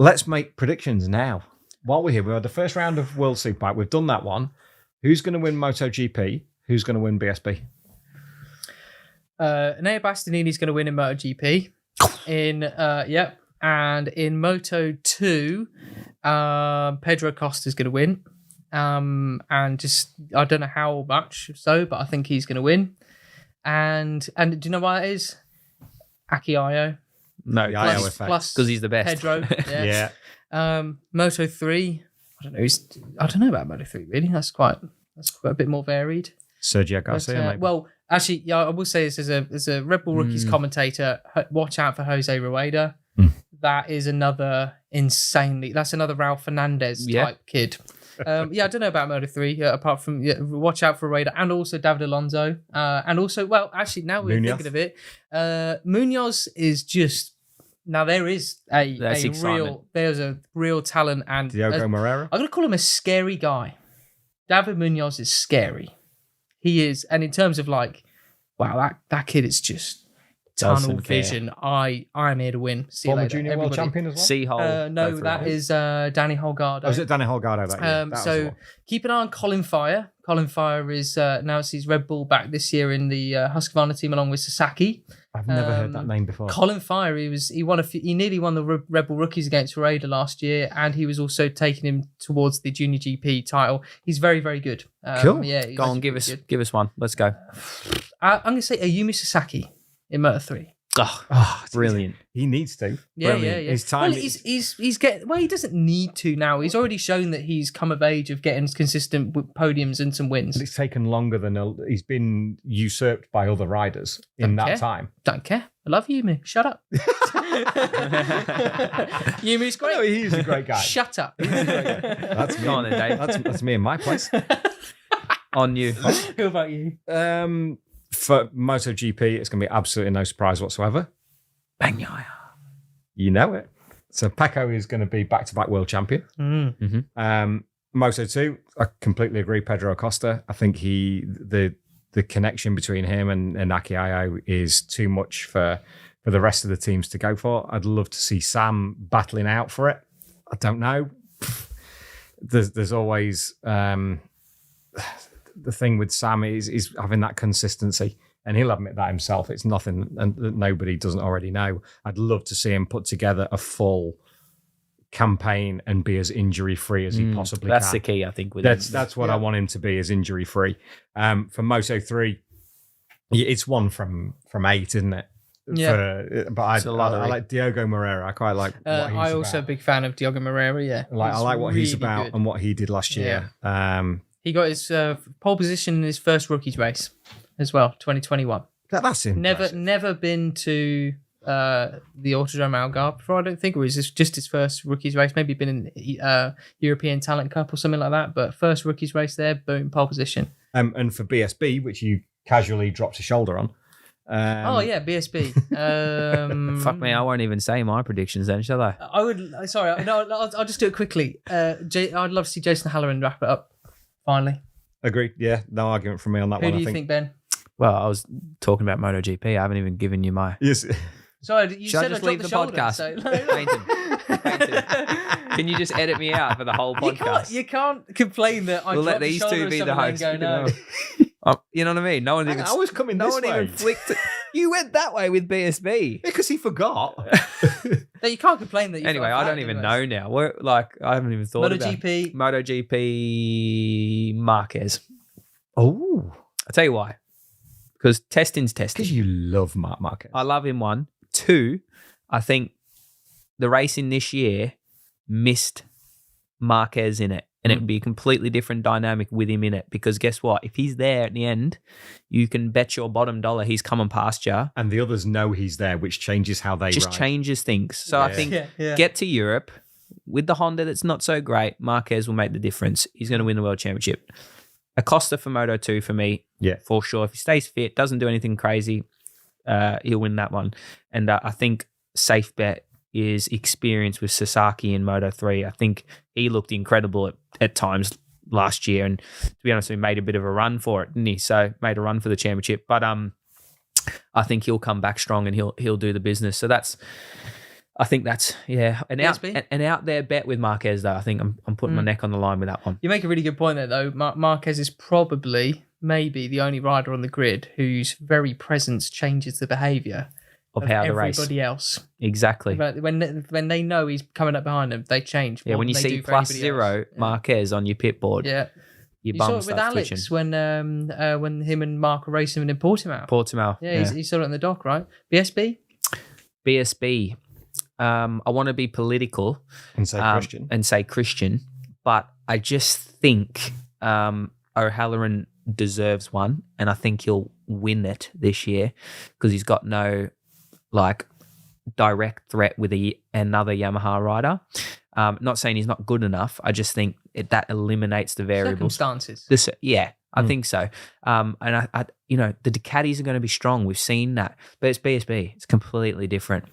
let's make predictions now. While we're here, we had the first round of World Superbike. We've done that one. Who's going to win MotoGP? Who's going to win BSB? Nea Bastianini's going to win in MotoGP. And in Moto2, Pedro Costa's going to win. And just, I don't know how much so, but I think he's going to win. And do you know why it is? Aki Ayo. No, plus because he's the best. Pedro. Yeah. Moto3, I don't know about Moto3 really. That's quite a bit more varied. Sergio Garcia, maybe. Well, actually, yeah, I will say this as a Red Bull Rookies commentator. Watch out for Jose Rueda. That is another that's another Raul Fernandez type kid. I don't know about Moto3. Apart from watch out for Rueda and also David Alonso. And also, well, actually, now we're thinking of it, Munoz is just. Now there is there's a real talent, and Diogo Moreira. I'm gonna call him a scary guy. David Munoz is scary. He is, and in terms of like, wow, that kid is just tunnel vision. I'm here to win. See Former you later, junior world champion as well. Seahole. No, that is Danny Holgado. Oh, is it Danny Holgado? So keep an eye on Colin Fire. Colin Fire is now sees Red Bull back this year in the Husqvarna team along with Sasaki. I've never heard that name before. Colin Fire, he nearly won the Red Bull Rookies against Rueda last year, and he was also taking him towards the Junior GP title. He's very, very good. Cool. Yeah, go on, give us one. Let's go. I'm going to say Ayumi Sasaki in Moto3. Oh, brilliant. He needs to. Yeah. His time. Well, he doesn't need to now. He's already shown that he's come of age of getting consistent podiums and some wins. But it's taken longer than he's been usurped by other riders in that time. Don't care. I love Yumi. Shut up. Yumi's great. No, he's a great guy. Shut up. That's me. Go on then, Dave. That's me in my place. On you. Who about you? For MotoGP, it's going to be absolutely no surprise whatsoever. Bagnaia. You know it. So Pecco is going to be back-to-back world champion. Moto2, I completely agree. Pedro Acosta. I think the connection between him and Aki Ayo is too much for the rest of the teams to go for. I'd love to see Sam battling out for it. I don't know. There's always the thing with Sam is having that consistency, and he'll admit that himself. It's nothing and that nobody doesn't already know. I'd love to see him put together a full campaign and be as injury free as he possibly can. That's the key, I think. With that's what I want him to be, as injury free. For Moto3, it's 1 from 8, isn't it? Yeah, but I like Diogo Moreira. I quite like. What he's I also about. A big fan of Diogo Moreira. Yeah, I like what he's about good. and what he did last year. He got his pole position in his first rookies race as well, 2021. That's impressive. Never been to the Autodrome Algarve before, I don't think, or is this just his first rookies race? Maybe been in European Talent Cup or something like that, but first rookies race there, boom, pole position. And for BSB, which you casually dropped a shoulder on. BSB. Fuck me, I won't even say my predictions then, shall I? I would. Sorry, no, I'll just do it quickly. I'd love to see Jason Halloran wrap it up. Finally. Agreed. Yeah, no argument from me on that one. Who do you think, Ben? Well, I was talking about MotoGP. I haven't even given you my... Yes. Sorry, you Should said I just I leave the shoulder, podcast? So... Painted. Can you just edit me out for the whole podcast? You can't complain that I We'll let dropped the these shoulder two of be the someone and hosts. go, no. You know what I mean? No one even... I was coming no this one way. even flicked it. You went that way with BSB. Because he forgot. No, you can't complain that you Anyway, I don't even know now. I haven't even thought about MotoGP. MotoGP Marquez. Oh. I'll tell you why. Because testing's testing. Because you love Marc Marquez. I love him, 1. 2, I think the racing this year missed Marquez in it. And it would be a completely different dynamic with him in it. Because guess what? If he's there at the end, you can bet your bottom dollar he's coming past you. And the others know he's there, which changes how they Just ride. changes things. So I think get to Europe with the Honda that's not so great. Marquez will make the difference. He's going to win the World Championship. Acosta for Moto2 for me. Yeah. For sure. If he stays fit, doesn't do anything crazy, he'll win that one. And I think safe bet is experience with Sasaki in Moto3. I think he looked incredible at times last year, and to be honest, he made a bit of a run for it, didn't he? So made a run for the championship. But I think he'll come back strong and he'll do the business. So that's I think that's an out there bet with Marquez though. I think I'm putting my neck on the line with that one. You make a really good point there though. Marquez is probably maybe the only rider on the grid whose very presence changes the behaviour of how the race. Everybody else. Exactly. When they know he's coming up behind them, they change. Yeah, when you see +0 Marquez on your pit board, your bum saw it with Alex twitching. when him and Mark were racing in Portimao. Yeah. He saw it in the dock, right? BSB. I want to be political and say Christian, but I just think O'Halloran deserves one, and I think he'll win it this year because he's got no direct threat with another Yamaha rider. Not saying he's not good enough. I just think that eliminates the variables. Circumstances. I think so. And I the Ducatis are going to be strong. We've seen that, but it's BSB. It's completely different.